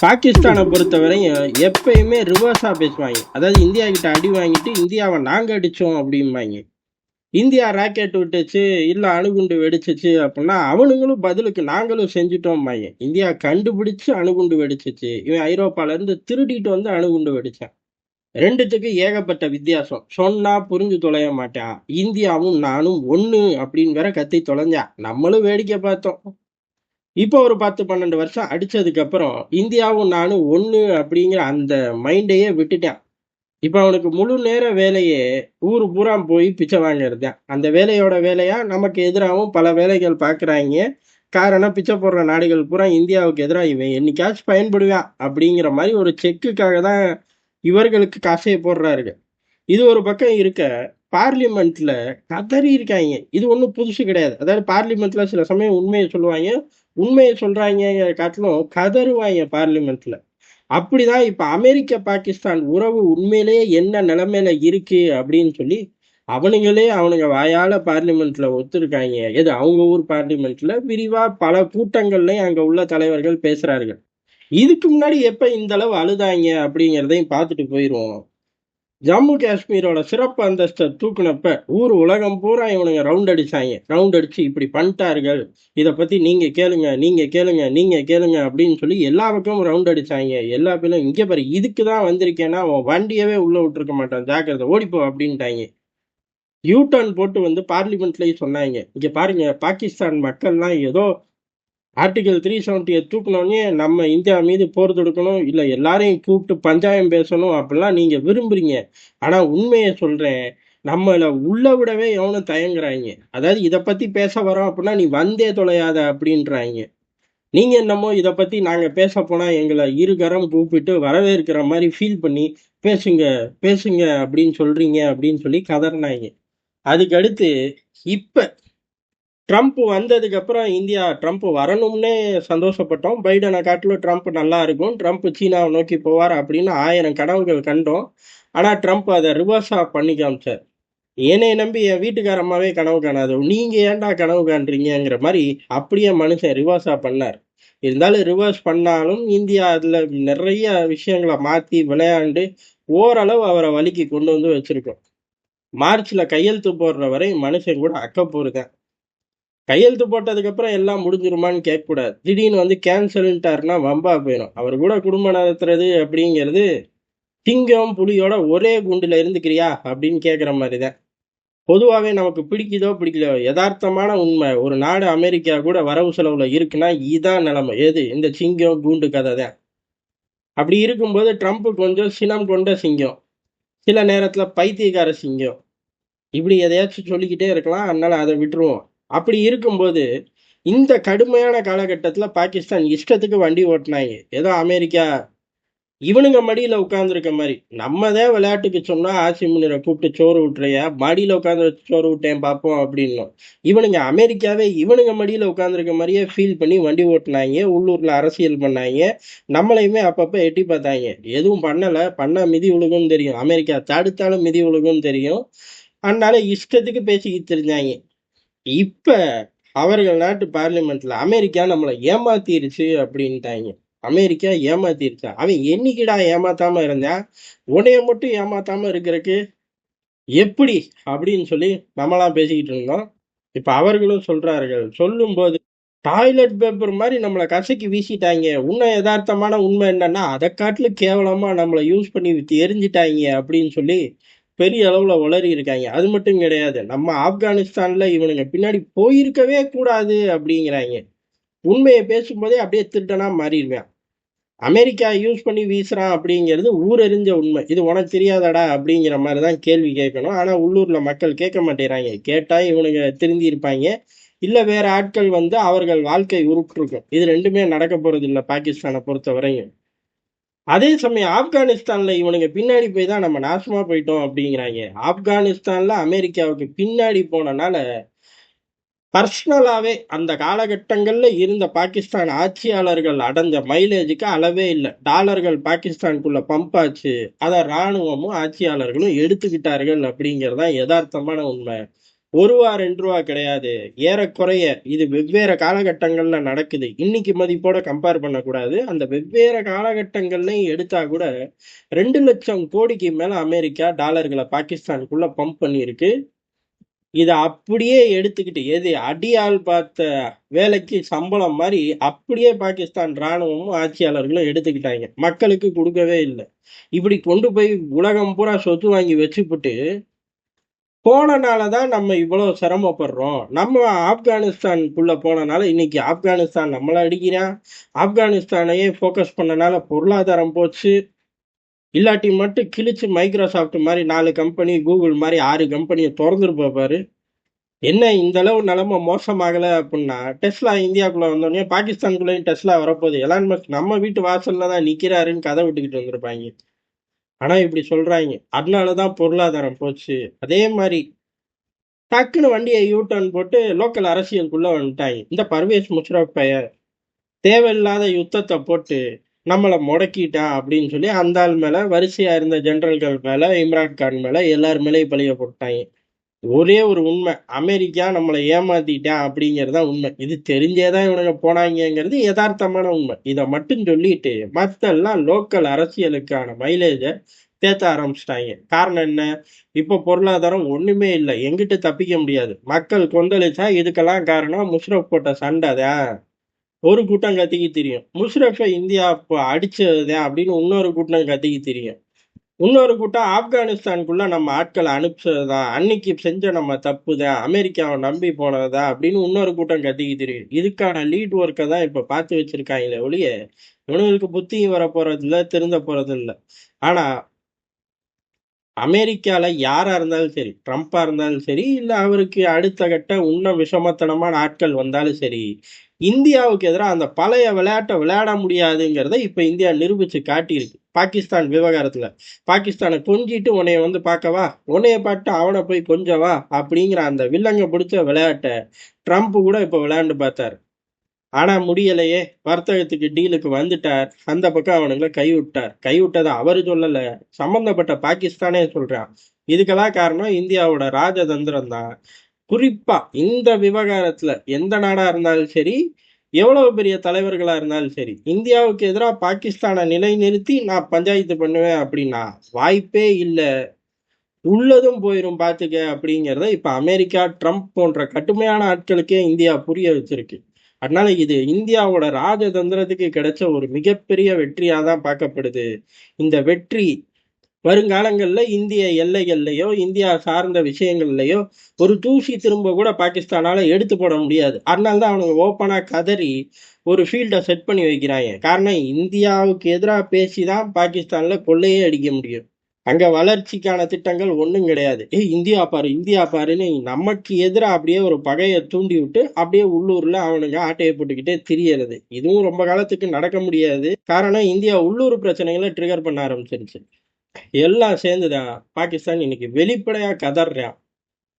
பாகிஸ்தானை பொறுத்தவரையும் எப்பயுமே ரிவர்ஸா பேசுவாங்க. அதாவது இந்தியா கிட்ட அடி வாங்கிட்டு இந்தியாவை நாங்க அடிச்சோம் அப்படிம்பாங்க. இந்தியா ராக்கெட் விட்டுச்சு, இல்ல அணுகுண்டு வெடிச்சிச்சு அப்படின்னா அவனுங்களும் பதிலுக்கு நாங்களும் செஞ்சுட்டோம்பாங்க. இந்தியா கண்டுபிடிச்சு அணுகுண்டு வெடிச்சிச்சு, இவன் ஐரோப்பால இருந்து திருடிட்டு வந்து அணுகுண்டு வெடிச்சான். ரெண்டுத்துக்கு ஏகப்பட்ட வித்தியாசம். சொன்னா புரிஞ்சு தொலைய மாட்டான். இந்தியாவும் நானும் ஒண்ணு அப்படின்னு வேற கத்தி தொலைஞ்சான். நம்மளும் வேடிக்கை பார்த்தோம். இப்போ ஒரு 10-12 வருஷம் அடிச்சதுக்கு அப்புறம் இந்தியாவும் நானும் ஒண்ணு அப்படிங்கிற அந்த மைண்டையே விட்டுட்டான். இப்ப அவனுக்கு முழு நேர வேலையே ஊரு பூரா போய் பிச்சை வாங்குறது தான். அந்த வேலையோட வேலையா நமக்கு எதிராகவும் பல வேலைகள் பார்க்குறாங்க. காரணம் பிச்சை போடுற நாடுகள் பூரா இந்தியாவுக்கு எதிராக இவன் என்னைக்காச்சும் பயன்படுவான் அப்படிங்கிற மாதிரி ஒரு செக்குக்காக தான் இவர்களுக்கு காசையை போடுறாருங்க. இது ஒரு பக்கம் இருக்க, பார்லிமெண்ட்ல கதறி இருக்காங்க. இது ஒன்றும் புதுசு கிடையாது. அதாவது பார்லிமெண்ட்ல சில சமயம் உண்மையை சொல்லுவாங்க, உண்மையை சொல்றாங்க காட்டிலும் கதறுவாங்க பார்லிமெண்ட்ல. அப்படிதான் இப்ப அமெரிக்க பாகிஸ்தான் உறவு உண்மையிலேயே என்ன நிலைமையில இருக்கு அப்படின்னு சொல்லி அவனுங்க வாயால பார்லிமெண்ட்ல ஒத்துருக்காங்க. எது அவங்க ஊர் பார்லிமெண்ட்ல விரிவா பல கூட்டங்கள்லயும் அங்க உள்ள தலைவர்கள் பேசுறார்கள். இதுக்கு முன்னாடி எப்ப இந்த அளவு அழுதாங்க அப்படிங்கிறதையும் பார்த்துட்டு போயிருவோம். ஜம்மு காஷ்மீரோட சிறப்பு அந்தஸ்தை தூக்குனப்ப ஊர் உலகம் பூரா இவனுங்க ரவுண்ட் அடிச்சாங்க. ரவுண்ட் அடிச்சு இப்படி பண்ணிட்டார்கள், இதை பத்தி நீங்க கேளுங்க, நீங்க கேளுங்க, நீங்க கேளுங்க அப்படின்னு சொல்லி எல்லா பக்கமும் ரவுண்ட் அடிச்சாங்க. எல்லா பேரும் இங்க பாரு, இதுக்கு தான் வந்திருக்கேன்னா அவன் வண்டியவே உள்ள விட்டுருக்க மாட்டான், ஜாக்கிரதை ஓடிப்போ அப்படின்ட்டாங்க. யூ டர்ன் போட்டு வந்து பார்லிமெண்ட்லயும் சொன்னாங்க, இங்க பாருங்க பாகிஸ்தான் மக்கள்லாம் ஏதோ ஆர்டிகல் 370 தூக்கினோடனே நம்ம இந்தியா மீது போர் தொடுக்கணும், இல்லை எல்லாரையும் கூப்பிட்டு பஞ்சாயம் பேசணும் அப்படிலாம் நீங்க விரும்புறீங்க. ஆனா உண்மையை சொல்றேன், நம்மள உள்ள விடவே எவனும் தயங்குறாங்க. அதாவது இதை பத்தி பேச வரோம் அப்படின்னா நீ வந்தே தொலையாத அப்படின்றாங்க. நீங்க என்னமோ இதை பத்தி நாங்க பேச போனா எங்களை இருகரம் கூப்பிட்டு வரவேற்கிற மாதிரி ஃபீல் பண்ணி பேசுங்க பேசுங்க அப்படின்னு சொல்றீங்க அப்படின்னு சொல்லி கதறினாங்க. அதுக்கு அடுத்து இப்ப ட்ரம்ப் வந்ததுக்கு அப்புறம் இந்தியா ட்ரம்ப் வரணும்னே சந்தோஷப்பட்டோம். பைடனை காட்டிலும் ட்ரம்ப் நல்லா இருக்கும், ட்ரம்ப் சீனாவை நோக்கி போவார் அப்படின்னு 1000 கனவுகள் கண்டோம். ஆனா ட்ரம்ப் அதை ரிவர்ஸா பண்ணி காமிச்சார். என்னை நம்பி என் வீட்டுக்காரம்மாவே கனவு காணாது, நீங்க ஏன்டா கனவு காண்றீங்கிற மாதிரி அப்படியே மனுஷன் ரிவர்ஸா பண்ணார். இருந்தாலும் ரிவர்ஸ் பண்ணாலும் இந்தியா அதுல நிறைய விஷயங்களை மாத்தி விளையாண்டு ஓரளவு அவரை வழிக்கு கொண்டு வந்து வச்சிருக்கோம். மார்ச்ல கையெழுத்து போடுற வரை மனுஷன் கூட அக்கப்போருதான். கையெழுத்து போட்டதுக்கு அப்புறம் எல்லாம் முடிஞ்சிருமான்னு கேட்கக்கூடாது. திடீர்னு வந்து கேன்சல்ட்டாருன்னா வம்பா போயிடும். அவர் கூட குடும்பம் நடத்துறது அப்படிங்கிறது சிங்கம் புலியோட ஒரே குண்டுல இருந்துக்கிறியா அப்படின்னு கேட்குற மாதிரி தான். பொதுவாகவே நமக்கு பிடிக்குதோ பிடிக்கலையோ யதார்த்தமான உண்மை, ஒரு நாடு அமெரிக்கா கூட வரவு செலவுல இருக்குன்னா இதான் நிலைமை. எது இந்த சிங்கம் கூண்டு கதை தான். அப்படி இருக்கும்போது ட்ரம்ப் கொஞ்சம் சினம் கொண்ட சிங்கம், சில நேரத்துல பைத்தியக்கார சிங்கம், இப்படி எதையாச்சும் சொல்லிக்கிட்டே இருக்கலாம். அதனால அதை விட்டுருவோம். அப்படி இருக்கும்போது இந்த கடுமையான காலகட்டத்தில் பாகிஸ்தான் இஷ்டத்துக்கு வண்டி ஓட்டினாங்க. ஏதோ அமெரிக்கா இவனுங்க மடியில் உட்காந்துருக்க மாதிரி. நம்ம தான் விளையாட்டுக்கு சொன்னால் ஆசி முன்னிரை கூப்பிட்டு சோறு விட்டுறையா, மடியில் உட்காந்து சோறு விட்டேன் பார்ப்போம் அப்படின்னும். இவனுங்க அமெரிக்காவே இவனுங்க மடியில் உட்காந்துருக்க மாதிரியே ஃபீல் பண்ணி வண்டி ஓட்டினாங்க. உள்ளூரில் அரசியல் பண்ணாங்க. நம்மளையுமே அப்பப்போ எட்டி பார்த்தாங்க. எதுவும் பண்ணலை, பண்ணால் மிதி உழுகும்னு தெரியும். அமெரிக்கா தடுத்தாலும் மிதி உழுகும்னு தெரியும். அதனால இஷ்டத்துக்கு பேசிக்கிட்டு தெரிஞ்சாங்க. இப்ப அவர்கள் நாட்டு பார்லிமெண்ட்ல அமெரிக்கா நம்மளை ஏமாத்திருச்சு அப்படின்ட்டாங்க. அமெரிக்கா ஏமாத்திருச்சா? அவன் என்னைக்குடா ஏமாத்தாம இருந்தான்? உன்னைய மட்டும் ஏமாத்தாம இருக்கிறதுக்கு எப்படி அப்படின்னு சொல்லி நம்மளாம் பேசிக்கிட்டு இருந்தோம். இப்ப அவர்களும் சொல்றார்கள். சொல்லும் போது டாய்லெட் பேப்பர் மாதிரி நம்மளை கசக்கி வீசிட்டாங்க. உண்மை யதார்த்தமான உண்மை என்னன்னா அதை காட்டிலும் கேவலமா நம்மளை யூஸ் பண்ணி எரிஞ்சிட்டாங்க அப்படின்னு சொல்லி பெரிய அளவுல உளறி இருக்காங்க. அது மட்டும் கிடையாது, நம்ம ஆப்கானிஸ்தான்ல இவனுங்க பின்னாடி போயிருக்கவே கூடாது அப்படிங்கிறாங்க. உண்மையை பேசும்போதே அப்படியே திருட்டனா மாறிடுவேன். அமெரிக்கா யூஸ் பண்ணி வீசுறான் அப்படிங்கிறது ஊரறிஞ்ச உண்மை. இது உனக்கு தெரியாதடா அப்படிங்கிற மாதிரி தான் கேள்வி கேட்கணும். ஆனா உள்ளூர்ல மக்கள் கேட்க மாட்டேறாங்க. கேட்டா இவனுங்க திருந்தி இருப்பாங்க, இல்ல வேற ஆட்கள் வந்து அவர்கள் வாழ்க்கை உருப்பிருக்கும். இது ரெண்டுமே நடக்க போறது இல்லை பாகிஸ்தானை பொறுத்த வரையும். அதே சமயம் ஆப்கானிஸ்தான்ல இவனுங்க பின்னாடி போய் தான் நம்ம நாசமா போயிட்டோம் அப்படிங்கிறாங்க. ஆப்கானிஸ்தான்ல அமெரிக்காவுக்கு பின்னாடி போனனால பர்சனலாவே அந்த காலகட்டங்கள்ல இருந்த பாகிஸ்தான் ஆட்சியாளர்கள் அடைஞ்ச மைலேஜுக்கு அளவே இல்லை. டாலர்கள் பாகிஸ்தானுக்குள்ள பம்ப் ஆச்சு, அதை இராணுவமும் ஆட்சியாளர்களும் எடுத்துக்கிட்டார்கள் அப்படிங்கிறதா யதார்த்தமான உண்மை. ரூ. 1 2 கிடையாது. ஏறக்குறைய இது வெவ்வேறு காலகட்டங்கள்ல நடக்குது. இன்னைக்கு மதிப்போட கம்பேர் பண்ணக்கூடாது. அந்த வெவ்வேறு காலகட்டங்கள்லையும் எடுத்தா கூட 2,00,000 கோடிக்கு மேல அமெரிக்கா டாலர்கள பாகிஸ்தானுக்குள்ள பம்ப் பண்ணியிருக்கு. இத அப்படியே எடுத்துக்கிட்டு எது அடியாள் பார்த்த வேலைக்கு சம்பளம் மாரி அப்படியே பாகிஸ்தான் ராணுவமும் ஆட்சியாளர்களும் எடுத்துக்கிட்டாங்க. மக்களுக்கு குடுக்கவே இல்ல. இப்படி கொண்டு போய் உலகம் பூரா சொத்து வாங்கி வச்சுப்புட்டு போனனால தான் நம்ம இவ்வளோ சிரமப்படுறோம். நம்ம ஆப்கானிஸ்தானுக்குள்ள போனனால இன்னைக்கு ஆப்கானிஸ்தான் நம்மள அடிக்கிறான். ஆப்கானிஸ்தானையே ஃபோக்கஸ் பண்ணனால பொருளாதாரம் போச்சு. இல்லாட்டி மட்டும் கிழிச்சு மைக்ரோசாஃப்ட் மாரி 4 கம்பெனி, கூகுள் மாரி 6 கம்பெனிய தொறந்திருப்பா பாரு. என்ன இந்த அளவு நிலைமை மோசமாகல அப்படின்னா, டெஸ்லா இந்தியாக்குள்ள வந்தோடனே பாகிஸ்தானுக்குள்ளேயும் டெஸ்லா வரப்போகுது. எலான் மஸ்க் நம்ம வீட்டு வாசல்ல தான் நிக்கிறாருன்னு கதை விட்டுக்கிட்டு வந்திருப்பாங்க. ஆனா இப்படி சொல்றாங்க. அதனால தான் பொருளாதாரம் போச்சு. அதே மாரி டக்குன்னு வண்டியை யூ டர்ன் போட்டு லோக்கல் அரசியலுக்குள்ள வந்துட்டாங்க. இந்த பர்வேஸ் முஷரப் பையன் தேவையில்லாத யுத்தத்தை போட்டு நம்மளை முடக்கிட்டான் அப்படின்னு சொல்லி அந்த ஆள் மேல வரிசையா இருந்த ஜெனரல்கள் மேல இம்ரான் கான் மேல எல்லார் மேலேயும் பழிய போட்டாங்க. ஒரே ஒரு உண்மை, அமெரிக்கா நம்மளை ஏமாத்திட்டான் அப்படிங்கறதுதான் உண்மை. இது தெரிஞ்சேதான் இவனுங்க போனாங்கிறது யதார்த்தமான உண்மை. இதை மட்டும் சொல்லிட்டு மத்தெல்லாம் லோக்கல் அரசியலுக்கான மைலேஜ தேத்த ஆரம்பிச்சிட்டாங்க. காரணம் என்ன? இப்ப பொருளாதாரம் ஒண்ணுமே இல்லை, எங்கிட்ட தப்பிக்க முடியாது, மக்கள் கொந்தளிச்சா இதுக்கெல்லாம் காரணம் முஷ்ரப் போட்ட சண்டை தான். ஒரு கூட்டம் கத்திக்கு தெரியும், முஷ்ரஃபை இந்தியா இப்போ அடிச்சதுதான் அப்படின்னு இன்னொரு கூட்டம் கத்திக்கு தெரியும். இன்னொரு கூட்டம் ஆப்கானிஸ்தானுக்குள்ள நம்ம ஆட்களை அனுப்பிச்சதுதான், அன்னைக்கு செஞ்ச நம்ம தப்பு தான், அமெரிக்காவை நம்பி போனதா அப்படின்னு இன்னொரு கூட்டம் கத்திக்கு தெரியும். இதுக்கான லீட் ஒர்க்கை தான் இப்ப பார்த்து வச்சிருக்காங்களே ஒழிய இவனுங்களுக்கு புத்தியும் வர போறது இல்லை, திருந்த போறது இல்லை. ஆனா அமெரிக்கால யாரா இருந்தாலும் சரி, ட்ரம்ப்பா இருந்தாலும் சரி, இல்ல அவருக்கு அடுத்த கட்ட இன்னும் விஷமத்தனமான ஆட்கள் வந்தாலும் சரி, இந்தியாவுக்கு எதிராக அந்த பழைய விளையாட்டை விளையாட முடியாதுங்கிறத இப்ப இந்தியா நிரூபிச்சு காட்டியிருக்கு. பாகிஸ்தான் விவகாரத்துல பாகிஸ்தானை கொஞ்சிட்டு உன்னைய வந்து பார்க்கவா, உன்னைய பார்த்து அவனை போய் கொஞ்சவா அப்படிங்கிற அந்த வில்லங்க பிடிச்ச விளையாட்டை ட்ரம்ப் கூட இப்ப விளையாண்டு பார்த்தாரு. ஆனா முடியலையே, வர்த்தகத்துக்கு டீலுக்கு வந்துட்டார், அந்த பக்கம் அவனுங்களை கைவிட்டார். கைவிட்டதை அவரு சொல்லல, சம்பந்தப்பட்ட பாகிஸ்தானே சொல்றான். இதுக்கெல்லாம் காரணம் இந்தியாவோட ராஜதந்திரம் தான். குறிப்பா இந்த விவகாரத்துல எந்த நாடா இருந்தாலும் சரி, எவ்வளவு பெரிய தலைவர்களா இருந்தாலும் சரி, இந்தியாவுக்கு எதிராக பாகிஸ்தானை நிலைநிறுத்தி நான் பஞ்சாயத்து பண்ணுவேன் அப்படின்னா வாய்ப்பே இல்லை, உள்ளதும் போயிரும் பாத்துக்க அப்படிங்கிறத இப்ப அமெரிக்கா, ட்ரம்ப் போன்ற கடுமையான ஆட்களுக்கே இந்தியா புரிய வச்சிருக்கு. அதனால இது இந்தியாவோட ராஜதந்திரத்துக்கு கிடைச்ச ஒரு மிகப்பெரிய வெற்றியா தான் பார்க்கப்படுது. இந்த வெற்றி வருங்காலங்கள்ல இந்திய எல்லைகள்லயோ இந்தியா சார்ந்த விஷயங்கள்லயோ ஒரு தூசி திரும்ப கூட பாகிஸ்தானால எடுத்து போட முடியாது. அதனாலதான் அவனுங்க ஓப்பனா கதறி ஒரு ஃபீல்டை செட் பண்ணி வைக்கிறாங்க. காரணம், இந்தியாவுக்கு எதிராக பேசிதான் பாகிஸ்தான்ல கொள்ளையே அடிக்க முடியும். அங்க வளர்ச்சிக்கான திட்டங்கள் ஒண்ணும் கிடையாது. இந்தியா பாரு இந்தியா பாருன்னு நமக்கு எதிராக அப்படியே ஒரு பகையை தூண்டி விட்டு அப்படியே உள்ளூர்ல அவனுங்க ஆட்டையை போட்டுக்கிட்டே திரியறது. இதுவும் ரொம்ப காலத்துக்கு நடக்க முடியாது. காரணம், இந்தியா உள்ளூர் பிரச்சனைகளை ட்ரிகர் பண்ண ஆரம்பிச்சிருச்சு. எல்லாம் சேர்ந்துதான் பாகிஸ்தான் இன்னைக்கு வெளிப்படையா கதறான்.